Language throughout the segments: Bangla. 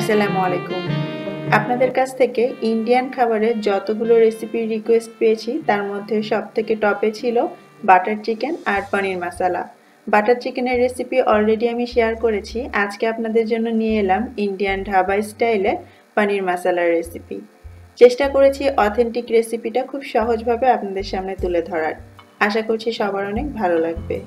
আসসালামু আলাইকুম। আপনাদের কাছ থেকে ইন্ডিয়ান খাবারের যতগুলো রেসিপির রিকোয়েস্ট পেয়েছি তার মধ্যে সবথেকে টপে ছিল বাটার চিকেন আর পনির মাসালা। বাটার চিকেনের রেসিপি অলরেডি আমি শেয়ার করেছি। আজকে আপনাদের জন্য নিয়ে এলাম ইন্ডিয়ান ধাবা স্টাইলে পনির মাসালার রেসিপি। চেষ্টা করেছি অথেন্টিক রেসিপিটা খুব সহজভাবে আপনাদের সামনে তুলে ধরার। আশা করছি সবার অনেক ভালো লাগবে।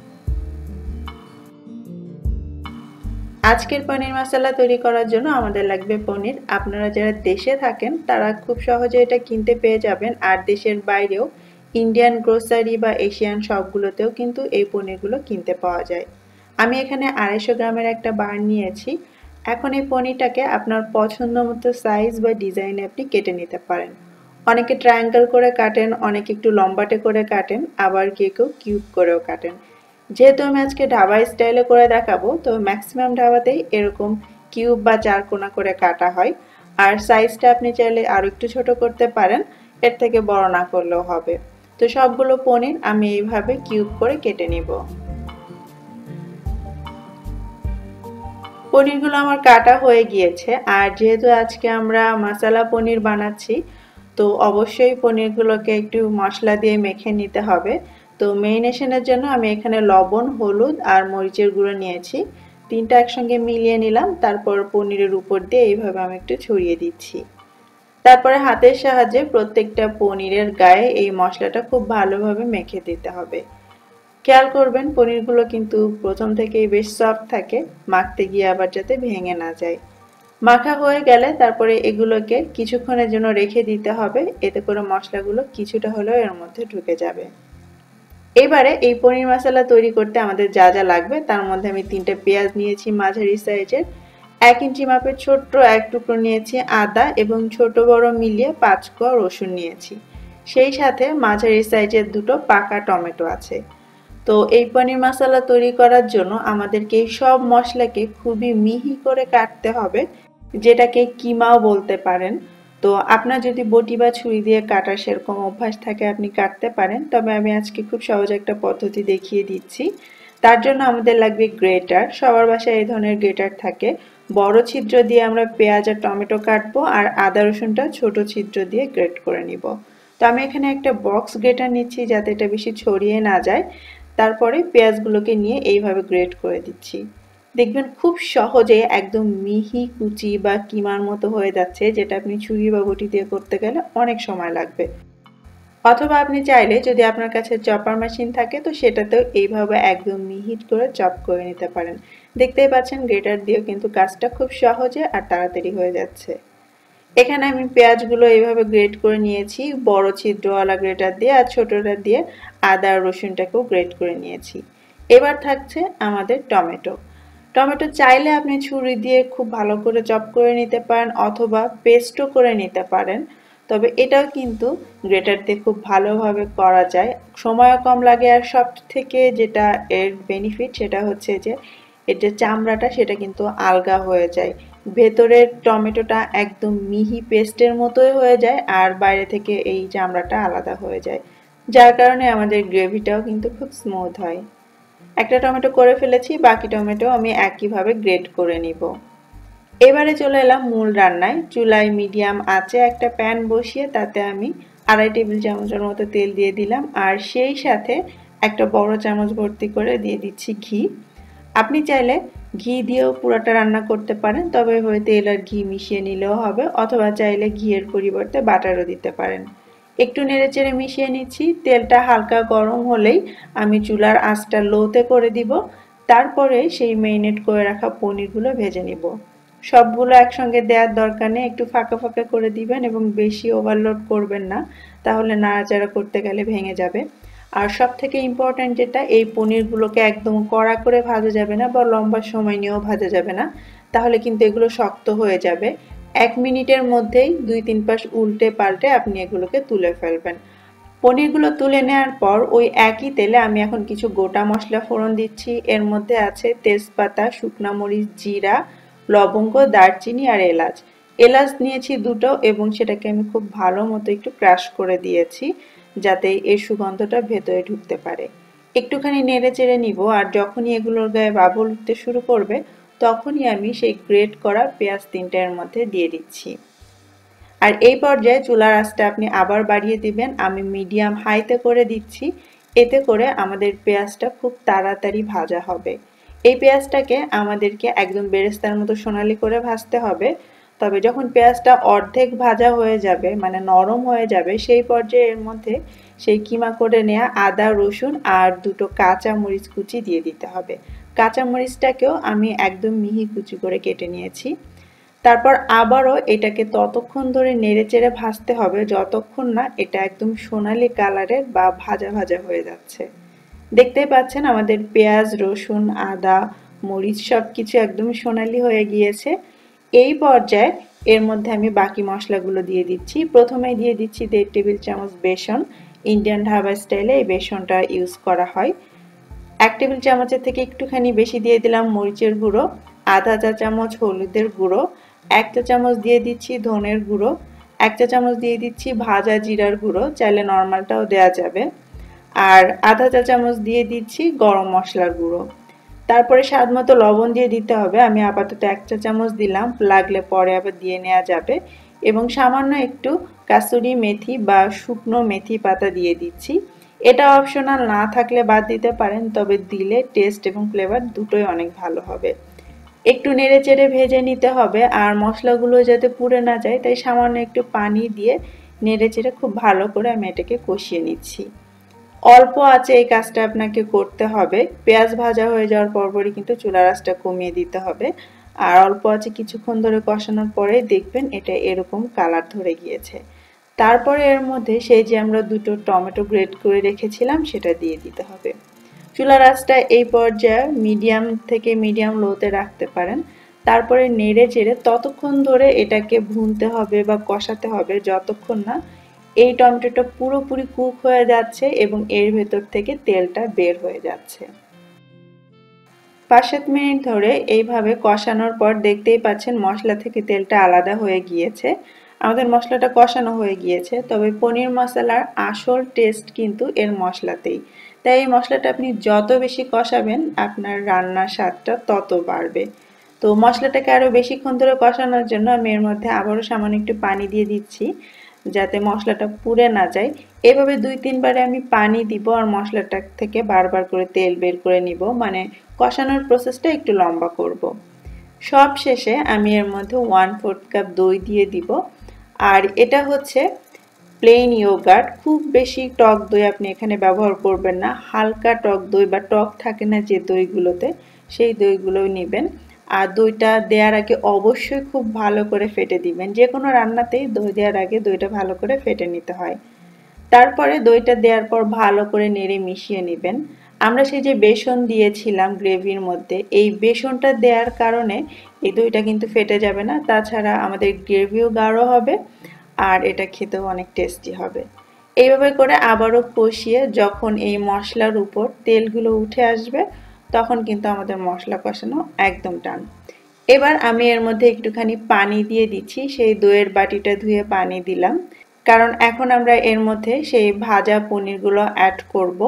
আজকের পনির মশলা তৈরি করার জন্য আমাদের লাগবে পনির। আপনারা যারা দেশে থাকেন তারা খুব সহজে এটা কিনতে পেয়ে যাবেন, আর দেশের বাইরেও ইন্ডিয়ান গ্রোসারি বা এশিয়ান শপগুলোতেও কিন্তু এই পনিরগুলো কিনতে পাওয়া যায়। আমি এখানে 250 গ্রামের একটা বার নিয়েছি। এখন এই পনিরটাকে আপনার পছন্দ মতো সাইজ বা ডিজাইনে আপনি কেটে নিতে পারেন। অনেকে ট্রায়াঙ্গেল করে কাটেন, অনেকে একটু লম্বাটে করে কাটেন, আবার কেউ কেউ কিউব করেও কাটেন। যেহেতু আমি আজকে ধাবা স্টাইলে করে দেখাবো, তো ম্যাক্সিমাম ধাবাতেই এরকম কিউব বা চারকোনা করে কাটা হয়। আর সাইজটা আপনি চাইলে আরো একটু ছোট করতে পারেন, এর থেকে বড় না করলেও হবে। তো সবগুলো পনির আমি এইভাবে কিউব করে কেটে নিব। পনিরগুলো আমার কাটা হয়ে গিয়েছে, আর যেহেতু আজকে আমরা মশলা পনির বানাচ্ছি, তো অবশ্যই পনিরগুলোকে একটু মশলা দিয়ে মেখে নিতে হবে। তো মেরিনেশনের জন্য আমি এখানে লবণ, হলুদ আর মরিচের গুঁড়ো নিয়েছি। তিনটা একসঙ্গে মিলিয়ে নিলাম, তারপর পনিরের উপর দিয়ে এইভাবে আমি একটু ছড়িয়ে দিচ্ছি। তারপরে হাতের সাহায্যে প্রত্যেকটা পনিরের গায়ে এই মশলাটা খুব ভালোভাবে মেখে দিতে হবে। খেয়াল করবেন পনিরগুলো কিন্তু প্রথম থেকেই বেশ সফট থাকে, মাখতে গিয়ে আবার যাতে ভেঙে না যায়। মাখা হয়ে গেলে তারপরে এগুলোকে কিছুক্ষণের জন্য রেখে দিতে হবে, এতে করে মশলাগুলো কিছুটা হলেও এর মধ্যে ঢুকে যাবে। এবারে এই পনির মশলা তৈরি করতে আমাদের যা যা লাগবে তার মধ্যে আমি 3টে পেঁয়াজ নিয়েছি মাঝারি সাইজের, 1 ইঞ্চি মাপের ছোট্ট এক টুকরো নিয়েছি আদা, এবং ছোট বড় মিলিয়ে 5 কোয়া রসুন নিয়েছি। সেই সাথে মাঝারি সাইজের 2টো পাকা টমেটো আছে। তো এই পনির মশলা তৈরি করার জন্য আমাদেরকে এই সব মশলাকে খুবই মিহি করে কাটতে হবে, যেটাকে কিমাও বলতে পারেন। তো আপনার যদি বটি বা ছুরি দিয়ে কাটার সেরকম অভ্যাস থাকে আপনি কাটতে পারেন, তবে আমি আজকে খুব সহজ একটা পদ্ধতি দেখিয়ে দিচ্ছি। তার জন্য আমাদের লাগবে গ্রেটার। সবার বাসায় এই ধরনের গ্রেটার থাকে। বড় ছিদ্র দিয়ে আমরা পেঁয়াজ আর টমেটো কাটবো, আর আদা রসুনটা ছোট ছিদ্র দিয়ে গ্রেট করে নিব। তো আমি এখানে একটা বক্স গ্রেটার নিচ্ছি যাতে এটা বেশি ছড়িয়ে না যায়। তারপরে পেঁয়াজগুলোকে নিয়ে এইভাবে গ্রেট করে দিচ্ছি। দেখবেন খুব সহজে একদম মিহি কুচি বা কিমার মতো হয়ে যাচ্ছে, যেটা আপনি ছুরি বা বটি দিয়ে করতে গেলে অনেক সময় লাগবে। অথবা আপনি চাইলে যদি আপনার কাছে চপার মেশিন থাকে তো সেটাতেও এইভাবে একদম মিহি করে চপ করে নিতে পারেন। দেখতেই পাচ্ছেন গ্রেটার দিয়েও কিন্তু কাজটা খুব সহজে আর তাড়াতাড়ি হয়ে যাচ্ছে। এখানে আমি পেঁয়াজগুলো এইভাবে গ্রেট করে নিয়েছি বড় ছিদ্রওয়ালা গ্রেটার দিয়ে, আর ছোটটা দিয়ে আদা আর রসুনটাকেও গ্রেট করে নিয়েছি। এবার থাকছে আমাদের টমেটো। টমেটো চাইলে আপনি ছুরি দিয়ে খুব ভালো করে চপ করে নিতে পারেন, অথবা পেস্টও করে নিতে পারেন। তবে এটাও কিন্তু গ্রেটার দিয়ে খুব ভালোভাবে করা যায়, সময়ও কম লাগে, আর সব থেকে যেটা এর বেনিফিট সেটা হচ্ছে যে এর যে চামড়াটা সেটা কিন্তু আলগা হয়ে যায়। ভেতরের টমেটোটা একদম মিহি পেস্টের মতোই হয়ে যায়, আর বাইরে থেকে এই চামড়াটা আলাদা হয়ে যায়, যার কারণে আমাদের গ্রেভিটাও কিন্তু খুব স্মুথ হয়। একটা টমেটো করে ফেলেছি, বাকি টমেটো আমি একইভাবে গ্রেট করে নিব। এবারে চলে এলাম মূল রান্নায়। চুলায় মিডিয়াম আঁচে একটা প্যান বসিয়ে তাতে আমি 2.5 টেবিল চামচের মতো তেল দিয়ে দিলাম, আর সেই সাথে একটা বড় চামচ ভর্তি করে দিয়ে দিচ্ছি ঘি। আপনি চাইলে ঘি দিয়েও পুরোটা রান্না করতে পারেন, তবে এভাবে তেল আর ঘি মিশিয়ে নিলেও হবে, অথবা চাইলে ঘিয়ের পরিবর্তে বাটারও দিতে পারেন। একটু নেড়েচেড়ে মিশিয়ে নিচ্ছি। তেলটা হালকা গরম হলেই আমি চুলার আঁচটা লোতে করে দিব। তারপরে সেই ম্যারিনেট করে রাখা পনিরগুলো ভেজে নিব। সবগুলো একসঙ্গে দেওয়ার দরকার নেই, একটু ফাঁকা ফাঁকা করে দিবেন এবং বেশি ওভারলোড করবেন না, তাহলে নাড়াচাড়া করতে গেলে ভেঙে যাবে। আর সব থেকে ইম্পর্ট্যান্ট যেটা, এই পনিরগুলোকে একদম কড়া করে ভাজা যাবে না বা লম্বা সময় নিয়েও ভাজা যাবে না, তাহলে কিন্তু এগুলো শক্ত হয়ে যাবে। 1 মিনিটের মধ্যেই 2-3 পাশ উল্টে পাল্টে আপনি এগুলোকে তুলে ফেলবেন। পনিরগুলো তুলে নেওয়ার পর ওই একই তেলে আমি এখন কিছু গোটা মশলা ফোড়ন দিচ্ছি। এর মধ্যে আছে তেজপাতা, শুকনা মরিচ, জিরা, লবঙ্গ, দারচিনি আর এলাচ। এলাচ নিয়েছি 2টো, এবং সেটাকে আমি খুব ভালো মতো একটু ক্রাশ করে দিয়েছি যাতে এর সুগন্ধটা ভেতরে ঢুকতে পারে। একটুখানি নেড়ে চেড়ে নিব, আর যখনই এগুলোর গায়ে বাবল উঠতে শুরু করবে তখনই আমি সেই গ্রেট করা পেঁয়াজ 3টা এর মধ্যে দিয়ে দিচ্ছি। আর এই পর্যায়ে চুলার আঁচটা আপনি আবার বাড়িয়ে দিবেন। আমি মিডিয়াম হাইতে করে দিচ্ছি, এতে করে আমাদের পেঁয়াজটা খুব তাড়াতাড়ি ভাজা হবে। এই পেঁয়াজটাকে আমাদেরকে একদম বেরেস্তার মতো সোনালি করে ভাজতে হবে। তবে যখন পেঁয়াজটা অর্ধেক ভাজা হয়ে যাবে, মানে নরম হয়ে যাবে, সেই পর্যায়ে এর মধ্যে সেই কিমা করে নেওয়া আদা, রসুন আর 2টো কাঁচা মরিচ কুচি দিয়ে দিতে হবে। কাঁচা মরিচটাকেও আমি একদম মিহি কুচি করে কেটে নিয়েছি। তারপর আবারও এটাকে ততক্ষণ ধরে নেড়েচেড়ে ভাজতে হবে যতক্ষণ না এটা একদম সোনালি কালারের বা ভাজা ভাজা হয়ে যাচ্ছে। দেখতেই পাচ্ছেন আমাদের পেঁয়াজ, রসুন, আদা, মরিচ সবকিছু একদম সোনালি হয়ে গিয়েছে। এই পর্যায়ে এর মধ্যে আমি বাকি মশলাগুলো দিয়ে দিচ্ছি। প্রথমেই দিয়ে দিচ্ছি 1.5 টেবিল চামচ বেসন। ইন্ডিয়ান ধাবা স্টাইলে এই বেসনটা ইউজ করা হয়। 1 টেবিল চামচের থেকে একটুখানি বেশি দিয়ে দিলাম মরিচের গুঁড়ো, আধা চা চামচ হলুদের গুঁড়ো, 1 চা চামচ দিয়ে দিচ্ছি ধনের গুঁড়ো, 1 চা চামচ দিয়ে দিচ্ছি ভাজা জিরার গুঁড়ো, চাইলে নর্মালটাও দেওয়া যাবে, আর আধা চা চামচ দিয়ে দিচ্ছি গরম মশলার গুঁড়ো। তারপরে স্বাদ মতো লবণ দিয়ে দিতে হবে। আমি আপাতত 1 চা চামচ দিলাম, লাগলে পরে আবার দিয়ে নেওয়া যাবে। এবং সামান্য একটু কাসুরি মেথি বা শুকনো মেথি পাতা দিয়ে দিচ্ছি। এটা অপশনাল, না থাকলে বাদ দিতে পারেন, তবে দিলে টেস্ট এবং ফ্লেভার দুটোই অনেক ভালো হবে। একটু নেড়েচেড়ে ভেজে নিতে হবে, আর মশলাগুলো যাতে পুড়ে না যায় তাই সামান্য একটু পানি দিয়ে নেড়েচেড়ে খুব ভালো করে আমি এটাকে কষিয়ে নিচ্ছি। অল্প আঁচে এই কাজটা আপনাকে করতে হবে। পেঁয়াজ ভাজা হয়ে যাওয়ার পরপরই কিন্তু চুলার আঁচটা কমিয়ে দিতে হবে। আর অল্প আঁচে কিছুক্ষণ ধরে কষানোর পরে দেখবেন এটা এরকম কালার ধরে গিয়েছে। তারপরে এর মধ্যে সেই যে আমরা 2টো টমেটো গ্রেট করে রেখেছিলাম সেটা দিয়ে দিতে হবে। চুলার আঁচটা এই পর্যায়ে মিডিয়াম থেকে মিডিয়াম লোতে রাখতে পারেন। তারপরে নেড়ে চেড়ে ততক্ষণ ধরে এটাকে ভুনতে হবে বা কষাতে হবে যতক্ষণ না এই টমেটোটা পুরোপুরি কুক হয়ে যাচ্ছে এবং এর ভেতর থেকে তেলটা বের হয়ে যাচ্ছে। 5-7 মিনিট ধরে এইভাবে কষানোর পর দেখতেই পাচ্ছেন মশলা থেকে তেলটা আলাদা হয়ে গিয়েছে। আমাদের মশলাটা কষানো হয়ে গিয়েছে, তবে পনির মশলার আসল টেস্ট কিন্তু এর মশলাতেই। তাই এই মশলাটা আপনি যত বেশি কষাবেন আপনার রান্নার স্বাদটা তত বাড়বে। তো মশলাটাকে আরও বেশিক্ষণ ধরে কষানোর জন্য আমি এর মধ্যে আবারও সামান্য একটু পানি দিয়ে দিচ্ছি, যাতে মশলাটা পুড়ে না যায়। এভাবে 2-3 বারে আমি পানি দিব আর মশলাটা থেকে বারবার করে তেল বের করে নিব, মানে কষানোর প্রসেসটা একটু লম্বা করব। সব শেষে আমি এর মধ্যে 1/4 কাপ দই দিয়ে দিব। আর এটা হচ্ছে প্লেন ইয়োগার্ট, খুব বেশি টক দই আপনি এখানে ব্যবহার করবেন না। হালকা টক দই বা টক থাকে না যে দইগুলোতে, সেই দইগুলোই নেবেন। আর দইটা দেওয়ার আগে অবশ্যই খুব ভালো করে ফেটে দিবেন। যে কোনো রান্নাতেই দই দেওয়ার আগে দইটা ভালো করে ফেটে নিতে হয়। তারপরে দইটা দেওয়ার পর ভালো করে নেড়ে মিশিয়ে নেবেন। আমরা সেই যে বেসন দিয়েছিলাম গ্রেভির মধ্যে, এই বেসনটা দেওয়ার কারণে এই দইটা কিন্তু ফেটে যাবে না। তাছাড়া আমাদের গ্রেভিও গাঢ় হবে আর এটা খেতেও অনেক টেস্টি হবে। এইভাবে করে আবারও কষিয়ে যখন এই মশলার উপর তেলগুলো উঠে আসবে তখন কিন্তু আমাদের মশলা কষানো একদম ডান। এবার আমি এর মধ্যে একটুখানি পানি দিয়ে দিচ্ছি। সেই দইয়ের বাটিটা ধুয়ে পানি দিলাম, কারণ এখন আমরা এর মধ্যে সেই ভাজা পনিরগুলো অ্যাড করব।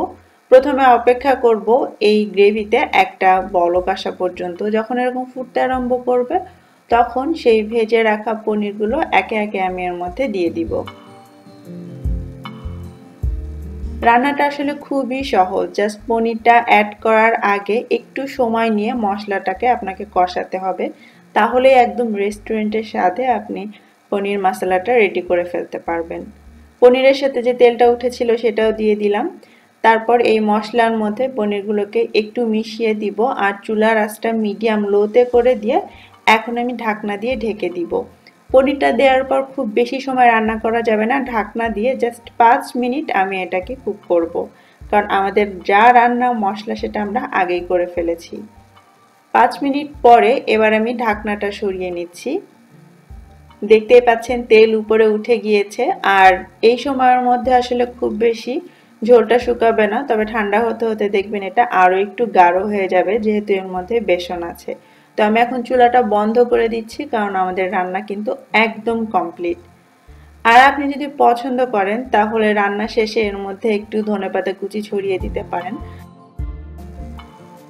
প্রথমে অপেক্ষা করব এই গ্রেভিতে একটা বলক আসা পর্যন্ত। যখন এরকম ফুটতে আরম্ভ করবে তখন সেই ভেজে রাখা পনিরগুলো একে একে আমি এর মধ্যে দিয়ে দিব। রান্নাটা আসলে খুবই সহজ। জাস্ট পনিরটা অ্যাড করার আগে একটু সময় নিয়ে মশলাটাকে আপনাকে কষাতে হবে, তাহলেই একদম রেস্টুরেন্টের স্বাদে আপনি পনির মশলাটা রেডি করে ফেলতে পারবেন। পনিরের সাথে যে তেলটা উঠেছিল সেটাও দিয়ে দিলাম। তারপর এই মশলার মধ্যে পনিরগুলোকে একটু মিশিয়ে দিব আর চুলার আঁচটা মিডিয়াম লোতে করে দিয়ে এখন আমি ঢাকনা দিয়ে ঢেকে দিব। পনিরটা দেওয়ার পর খুব বেশি সময় রান্না করা যাবে না, ঢাকনা দিয়ে জাস্ট 5 মিনিট আমি এটাকে কুক করব, কারণ আমাদের যা রান্না মশলা সেটা আমরা আগেই করে ফেলেছি। 5 মিনিট পরে এবার আমি ঢাকনাটা সরিয়ে নিচ্ছি। দেখতেই পাচ্ছেন তেল উপরে উঠে গিয়েছে। আর এই সময়ের মধ্যে আসলে খুব বেশি ঝোলটা শুকাবে না, তবে ঠান্ডা হতে হতে দেখবেন এটা আরও একটু গাঢ় হয়ে যাবে, যেহেতু এর মধ্যে বেসন আছে। তো আমি এখন চুলাটা বন্ধ করে দিচ্ছি, কারণ আমাদের রান্না কিন্তু একদম কমপ্লিট। আর আপনি যদি পছন্দ করেন তাহলে রান্না শেষে এর মধ্যে একটু ধনেপাতা কুচি ছড়িয়ে দিতে পারেন।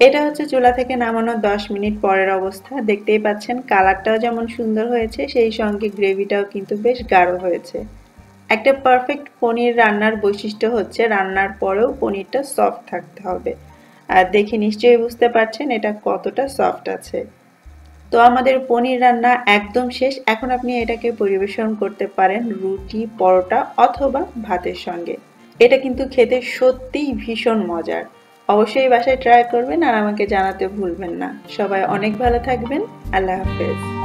এটা হচ্ছে চুলা থেকে নামানোর 10 মিনিট পরের অবস্থা। দেখতেই পাচ্ছেন কালারটাও যেমন সুন্দর হয়েছে, সেই সঙ্গে গ্রেভিটাও কিন্তু বেশ গাঢ় হয়েছে। একটা পারফেক্ট পনির রান্নার বৈশিষ্ট্য হচ্ছে রান্নার পরেও পনিরটা সফট থাকতে হবে। আর দেখে নিশ্চয়ই বুঝতে পারছেন এটা কতটা সফট আছে। তো আমাদের পনির রান্না একদম শেষ। এখন আপনি এটাকে পরিবেশন করতে পারেন রুটি, পরোটা অথবা ভাতের সঙ্গে। এটা কিন্তু খেতে সত্যিই ভীষণ মজার। অবশ্যই বাসায় ট্রাই করবেন আর আমাকে জানাতে ভুলবেন না। সবাই অনেক ভালো থাকবেন। আল্লাহ হাফেজ।